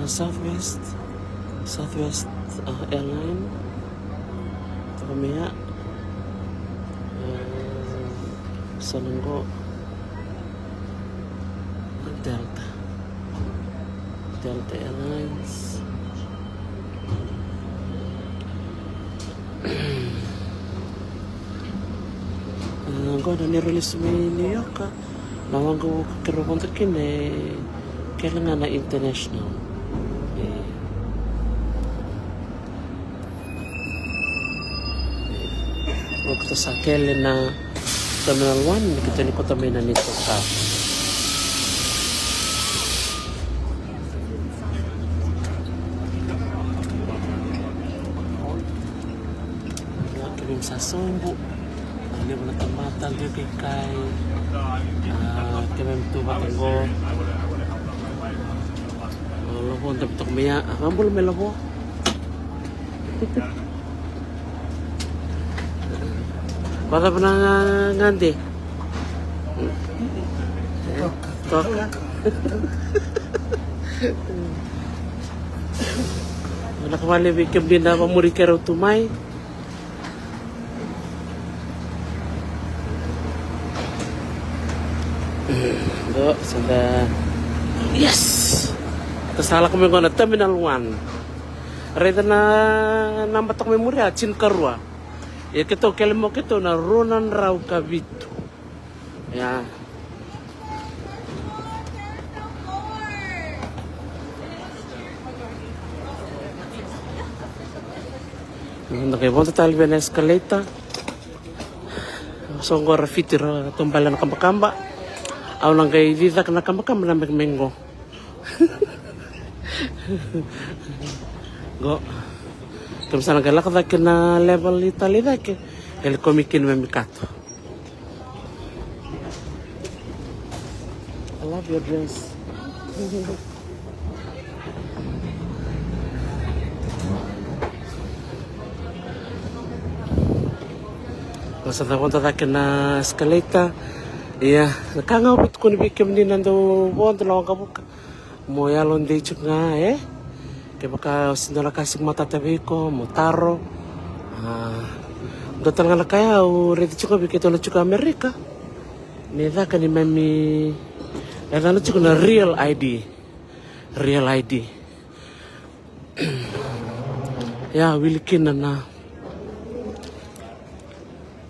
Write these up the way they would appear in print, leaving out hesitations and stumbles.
Southwest Airline ito kami sanan ko Delta Airlines. Ko na ni-release may New York nawang ko karoon takin kailangan na international waktu sa kailan na Terminal 1 kita ni kota may na nito ka kami sa Sumbu hindi mo natamatag yung kay kami tumatang ko labo ang tapos kumaya akambol may labo baka pa nanganganti toka wala kamali bigyan din na mamuri ka raw tumay. Sudah yes tersalah kami kena Terminal 1 reda na nambatak memori cin karua ya kita kelemo kita na Ronan Rau Kabitu ya nakibon total ben escalator so ngor fitir tumbalan kamba-kamba aw lang kay Viva na kamakam na magmengo. Go. Kung saan nagalakad ka na level Italy na ke el komikin memikato. I love your dress. Kung saan napunta ka na escalator iya, nakangawit ko ni Bikim din nando buwan dalawang kabuka. Mo yalon di chuk nga kaya baka sinala kasing matatabi ko, mo taro. Dotal nga kaya o ready chuk bikito na chuk Amerika. Nida ka ni mami na chuk na real ID. Real ID. Ya, wilikin na.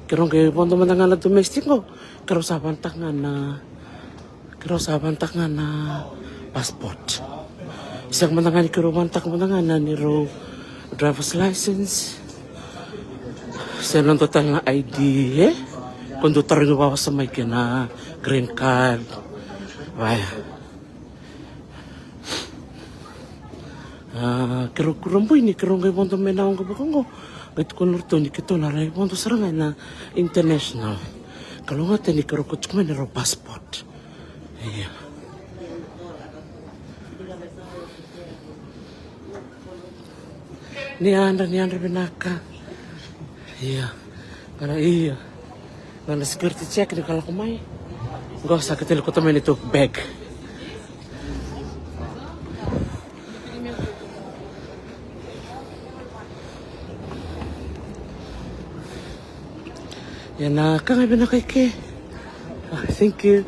Kerong kayo po naman nga domestic ko. Kerusaban tangan na passport. Isang manangan keruman tak manangan na niro driver's license. Senang total na ID Konduktor nyo bawa sa may kina green card. Waya. Kero boy ni kero ngay bondo menawang kabukong ko. Gait ko nurto ni kito na ray bondo sarangay na international. Kalau nga ni kero kutsuk may naro passport. Iya. Ni Andra binaka. Iya. Karena iya. Karena security check ni kalau kumay. Gak usah ketil ko temen itu bag. Yan na, kang binakay ke. Thank you.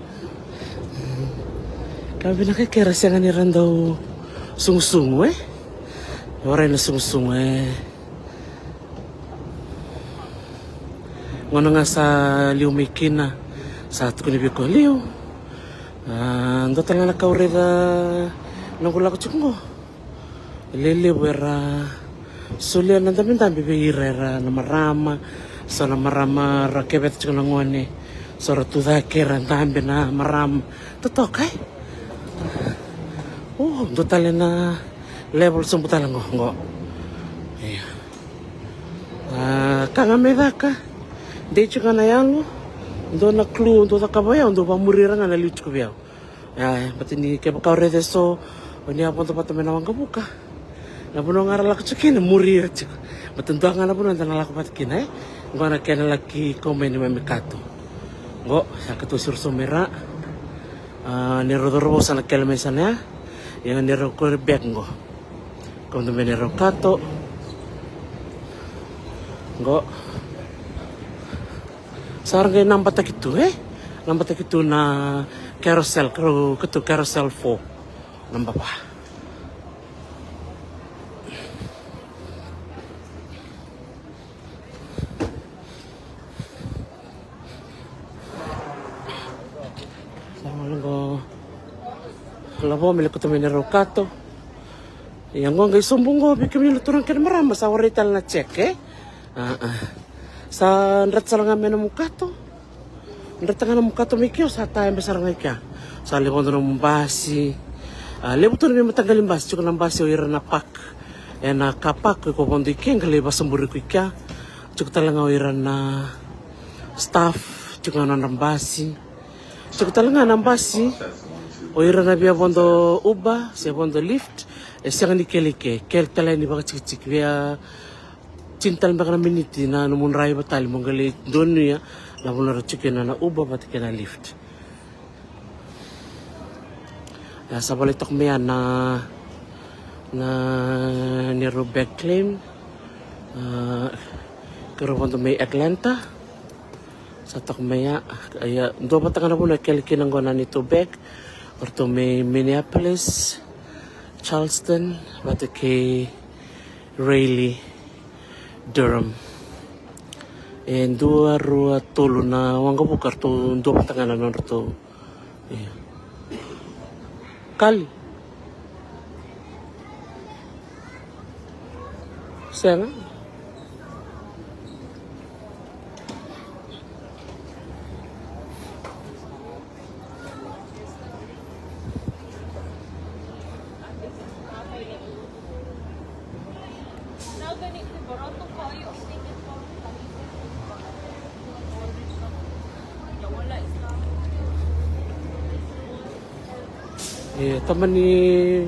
Kang binakay ke rasya nga niran daw sung-sung Waray na sung-sung Ngono nga sa liw may kina. Sa ato ko nibi ko, liw. Ando nga nakawari na nang kula ko tsukungo. Lili wera sulian ng dami-dami bihira na marama. So na marama rakebet tsuk na ngone. So ratuda kera dami na marama. Totoo kay? Ando na level sumputan lang ngo. Iya. Kangameda ka. Di tsuk na yan lo. Ando na clue, ando na kabaya, ando pa murira nga na liut ko biyaw. Pati ni kaya baka orede so, hindi ako ito pati menawang kabuka. Napuno nga rala ko tsukin, murira tsuk. Matuntua nga na po nanda nalako pati kina Ngo na kaya nalaki komen ni mamikato. Ngo, sa katusur sumira. Nirodorobo sa nagkelmesan niya. Yang nero ko bengo. Quando me ne ero kato. Go. Sarang kay nampak tak itu nampak tak itu na carousel ketu carousel 4 nampak pa. Sama lang kalau milik ko tuminero kato. Yang gua nggak sombong gua bikin milik turun ke marama sa warital na check sa ndrat saranga mena mukato ndrat tanga na mukato mikyo sa tayo besaranga ikya sa libondo na mumbasi liboto na matanggalin basi cukup nambasi o ira na pak na kapak ko bondo ikya ngali basamburi ko ikya cukup talanga o ira na staff cukup na nambasi cukup talanga nambasi o ira na biya bondo uba siya bondo lift siya ni kelike kel talay ni baka cik biya cintal baka na miniti na numun rayo batali mong gali doon niya na muna chicken na uba pati kena lift. Ya sa balitok mo yan na niro back claim karo po may Atlanta sa takmaya ay do pa na muna kalikinang ko na nito back or to may Minneapolis, Charleston pati kay Raleigh, Durham. And dua rua tolo na wangga bukar to dua patangan na to. Kali. Sana. Teman ni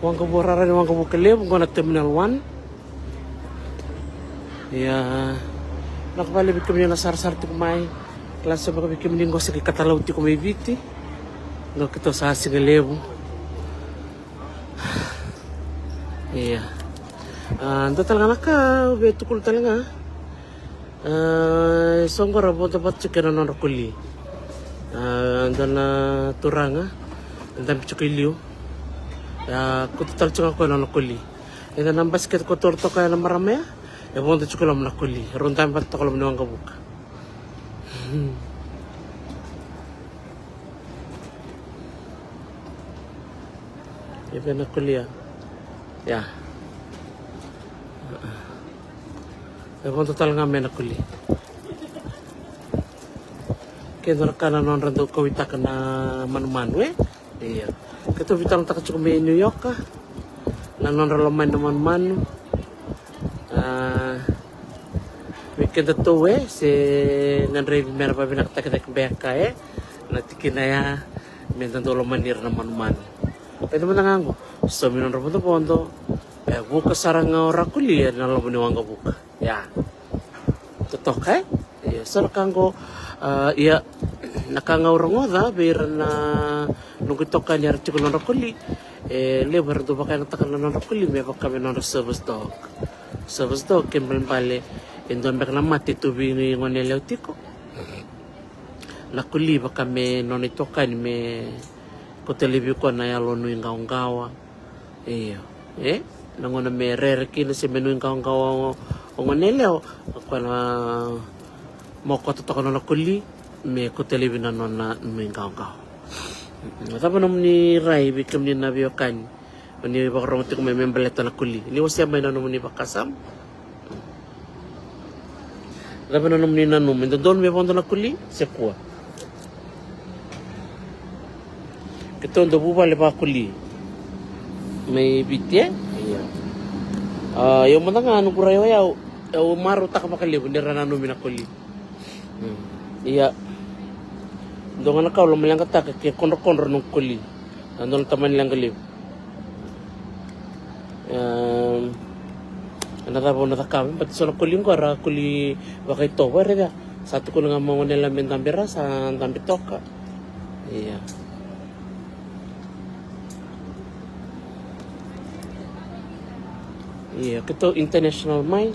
wangga borara ni wangga bukale bukan terminal 1. Ya, nak balik bikin na sar-sar tu kumai. Kelas sa baka bikin ni ngosa katalaw ti kumai biti. Lo kito sa sigalebu. Iya. Ando talaga naka betukul talaga. Songo rabo dapat chicken na kuli. Ando na turanga. Dan pichukilio kututal chunga ko na kuli ina nang basket ko torto kaya na marame ya bonto chukulam na kuli runtan pat ko lam niwang kabuk ibe na kuli ya bonto tal nga me na kuli kendo kana non rando ko wita kana manu-manu iya. Kita vitang tak cukup di New York kah? Nanon ralaman naman weekend to si nanre mera pa binakta kita beka natikin na ya mintan to lamanir naman pero man nangango so minon ra punto pondo buka sarang ora kuliah na laman ni wangga buka ya totok iya sarkango iya nakangawrong oda bir na nungkitokan yar chukul na rakuli lebar do baka natakan na rakuli me baka me na service dog kembal pale indon baka na mati tubi ni ngone leutiko nakuli baka me nonitokan me ko telebi ko na yalo nu ngawa iyo nangona me rerki na si menu ngawa ngone leo ko na moko totokon na nakuli me ko telebi na nona nu ngawa Matapa naman ni Rai bikam ni nabiokan ni bakarong ti may membeleta na kuli ni wasya may naman ni bakasam Matapa naman ni nanum don may pondo na kuli sekua kito ndo buba le ba kuli may bitye yung mga nga ano kurayo yaw maru ta ka makali kundi ranano na kuli iya Dongan na kaulo malang kata ke konro nung kuli. Andon taman lang galib. Anata na takam pati so kuli ko ara kuli bakay to wala satu ko nga mo nila mentambera sa tambitoka. Iya. Iya, kita international mai.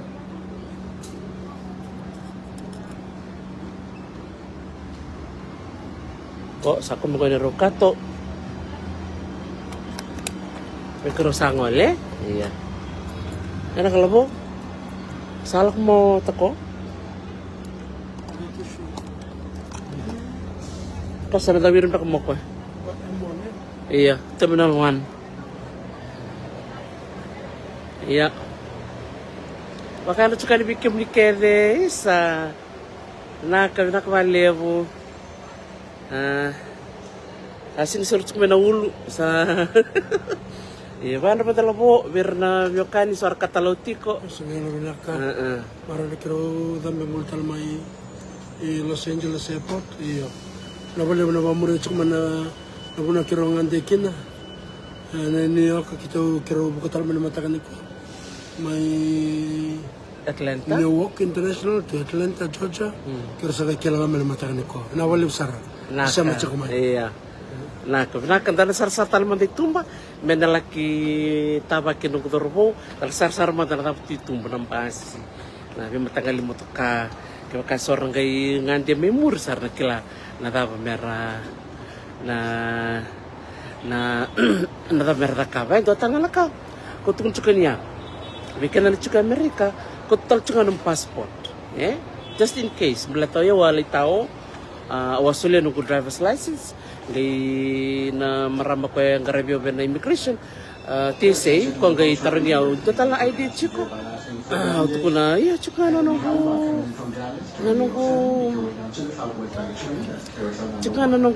Kok sako mo ni Rokato. Mikro sangol eh? Iya. Ano kalau mo? Salak mo tako? Kasi nadawirin pa mo ko. Iya, Terminal 1. Iya. Baka na tsaka nibikim ni Kede sa nakawalevo. Sinisurut ko na ulo sa iya, paano pa tala po? Birna miyokani suara katalotiko. Segala binaka. Para dikiro dami multal mai Los Angeles Airport. Iyo. Nabali na bamuri tsuk mana nabuna kiro ngandekina. Na New York kita kiro bukatal mana matakan ko. Mai Atlanta? Newark International to Atlanta, Georgia. Kiro sa kailangan mana matakan ko. Nabali usara. Sama tsuk mai. Iya. Nah, kebenakan sar-sar man ditumba, menalaki tabakin ng dorbo, sar-sar man dapat ditumba ng basi. Nah, bimatanggali mo to ka, kaya kasorang gay ngandi memur sar na kila na dapat merah na dapat merah ka ba? Ito tangan ka. Kutong cuka niya. Bikin na cuka Amerika, kutal cuka ng passport. Just in case, mula tayo walay tao, wasuli ng driver's license. Gay na marama ko yung garabyo na immigration TSA kung gay taron yaw total na ID chiko auto ko na iya chika nanong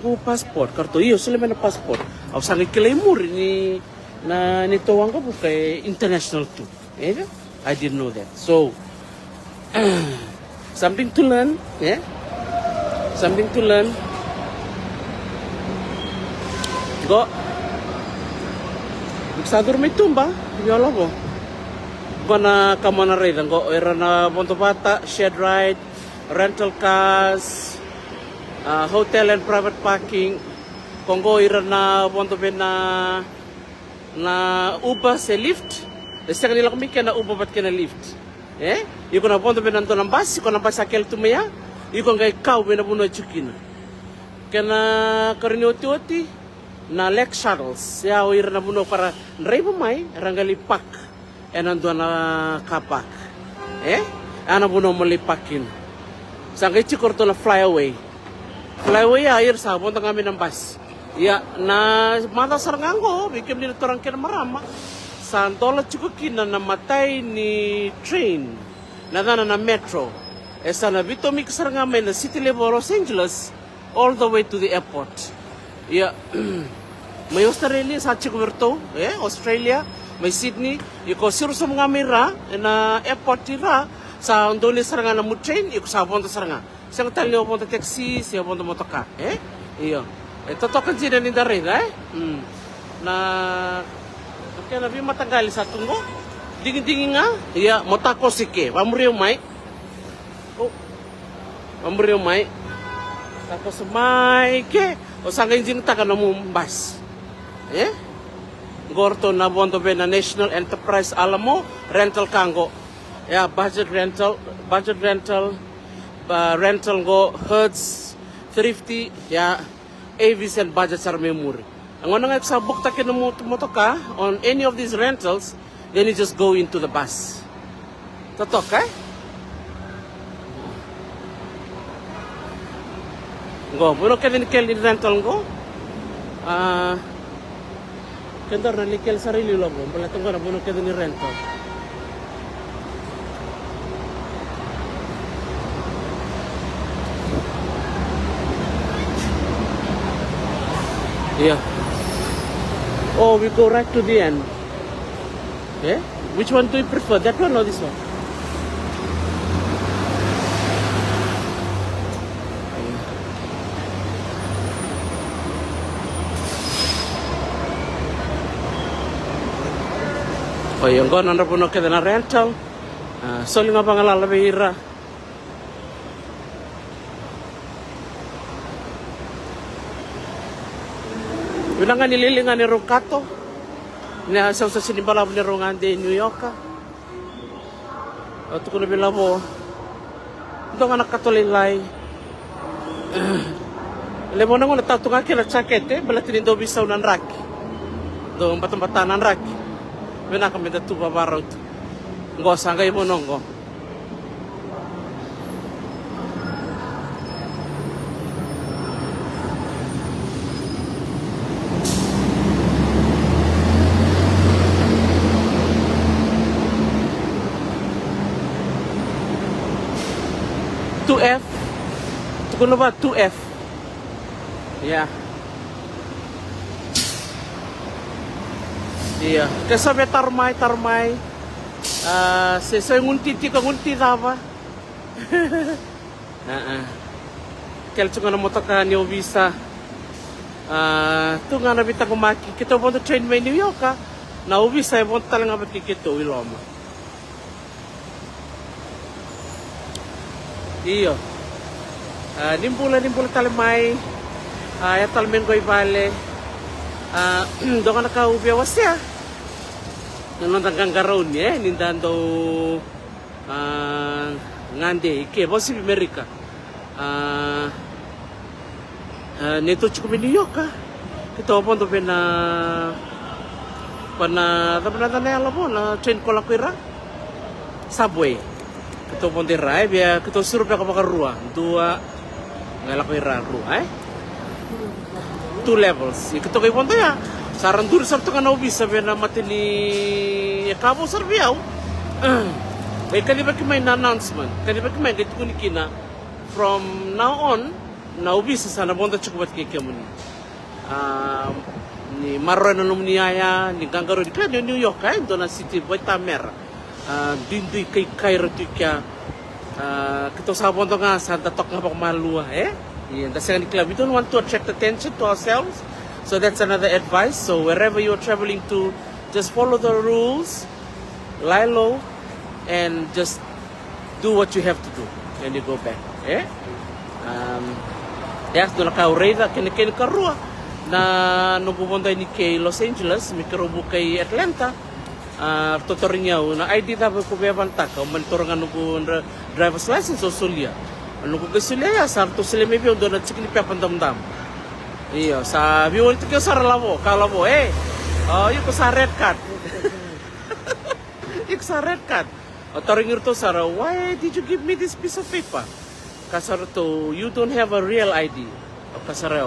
ko passport karto iyo sila man na passport aw sangi kilay mo ni na nitawang ko kay international too I didn't know that so something to learn something to learn. Go. Biksadur may tumba, yolo mo. Go na kamana ride, go era na Ponto Bata, shed ride, rental cars, hotel and private parking. Kung go era na Ponto na uba sa lift. Kasi kanila kumikya na uba ba't kina lift. Yung na Ponto nanto ng bus, yung na bus akel tumaya, yung ngay ikaw may nabuno chukina. Kana karinioti-oti, na Lex Shuttles, ya oir na buno para nreibo mai rangali pak enando na kapak ana buno malipakin sangay chikorto na flyaway air sa punta kami ng bus ya na mata sarangango bikim ni torang kina marama sa dola chikukin na namatay ni train na metro sana bito mi sarangame na city level Los Angeles all the way to the airport ya may Australia sa Chicago Australia may Sydney iko siru sa mga mira na airport tira sa ndoli saranga na mo train iko sa ponto saranga siyang talyo ponto taxi siya ponto motoka iyo ito to kan sila ni dare na okay na bi matanggal sa tungo dingin nga iya motako sike pamuriyo mai tapos mai ke o sangay jing taka na mo bus Gorto na bonto na National Enterprise Alamo rental kango budget rental go Hertz 350 Avis and budget sar memory ang ano nga sa bukta kin mo ka on any of these rentals then you just go into the bus totok go pero kevin kel rental go Kentar na likel sarili lo mo, palatong ko na bunong kedo ni rento. Yeah. Oh, we go right to the end. Which one do you prefer? That one or this one? O yung ko nandra puno kita na rental. So nga pangalala bihira. Yun nga nililingan ni Rokato. Sa sinibala ni Rongan de New York. tu ko bila mo dong anak katolilay le mo nang ta tu ngakela chakete balatin do bisa unan raki dong batang-batanan raki bena kami tu babarot ngo sangay mo nongo 2F. Tukuno ba 2F? Yeah. Iya. Kesabi tarmay. Sesoy ngunti ka ngunti tapa. Kel tsunga na motoka ni Obisa. Tu nga na bitang kumaki. Kita bonto train may New York ka. Na Obisa bonto talang abat kikito iloma. Iyo. Nimpula talimay. Ya talmen goy vale. Doon ka nakaubiyawas siya. Nanontan kang garon niya. Nindando ngande. Ike, bosi Amerika. Nito cukup New York ka. Kita pun tuh pena tanah alam po na train ko lakwira. Subway. Kita pun tirai biar kita suruh ka makarua. Dua ngalakwira rua 2 levels. Kita kay ponto ya. Saran dur sabto ka na ubisa na matini kabo sarbiao. Kaniba kimay na announcement. Kaniba kimay gait kunikina from now on na ubisa sana bonta chukubat kikemuni. Ni marro na lumniaya ni gangaro di kaya New York ay dona city boy tamer. Dindoy kay Cairo tikya. Kita sabon to nga sa datok nga pagmalua Yeah, that's the club. We don't want to attract attention to ourselves. So that's another advice. So wherever you're traveling to, just follow the rules, lie low, and just do what you have to do when you go back. Yeah, doon naka-ureda kini karua na nagpupunta ni kay Los Angeles, may karubo kay Atlanta. Tutorin niya na ID dapat ko bebanta ka, mantorangan nung driver's license o sulya. Ano ko kasi ya sarto sila may biyo doon at sikin ipapandamdam. Iyo, sa biyo ito kayo sa ralabo, kalabo yung ko sa red card. Yung sa red card. O taring ito sara, why did you give me this piece of paper? Kasar to, you don't have a real ID. O kasara,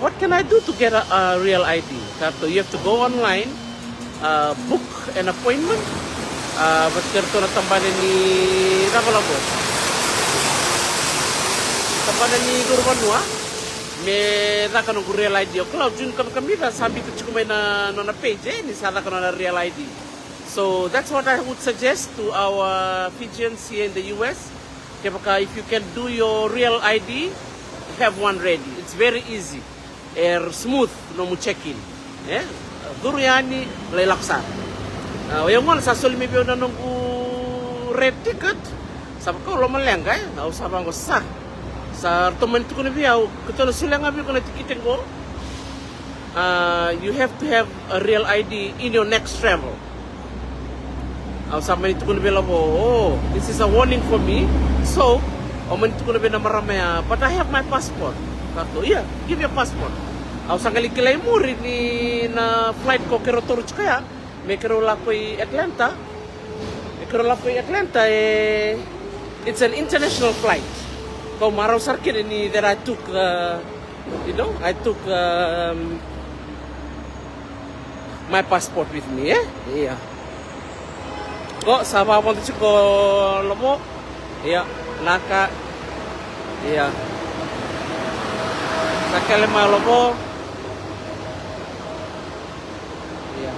what can I do to get a real ID? Karto, you have to go online, book an appointment. Ba't karto natambanin ni Rabalabo? Tampanan ni Gurbanua, may naka nung real ID. Kalau jun kami sabi ko chukumay na page ni sana ko na real ID. So that's what I would suggest to our Fijians here in the US. Kaya if you can do your real ID, have one ready. It's very easy. Smooth no mo check-in. Duro yani laylaksa. Yung mga sa sulmi biyo na nung red ticket. Sabi ko, lumalang kaya. Nausapan ko sa teman itu kena biau, kita sulang ambil kena tikitin ko. You have to have a real ID in your next travel. Sama itu kena bilang, this is a warning for me. So, omen itu kena bilang maramaya, but I have my passport. Kata, yeah, give your passport. Sang kali kilay muri ni na flight ko kero turut kaya, may kero lakoy Atlanta. It's an international flight. Kau marau sarkin ini that I took, my passport with me, Iya. Kok sama apa tu ko lobo? Iya, naka. Iya. Sakale ma lobo. Iya.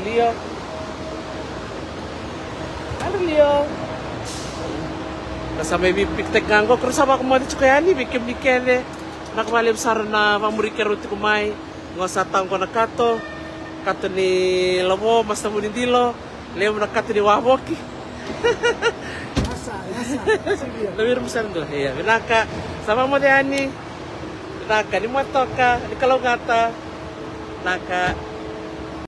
Leo. Halo Leo. Kasama ipiktek nganggo terus sama kemari cukayani bikin nakamalim sar na pamurikero ti kumay ngosatang ko nakato ni lobo masta mo dilo leo nakato ni waboki asa lebih besar tuh iya binaka sama mo diani binaka ni motoka ni kalogata naka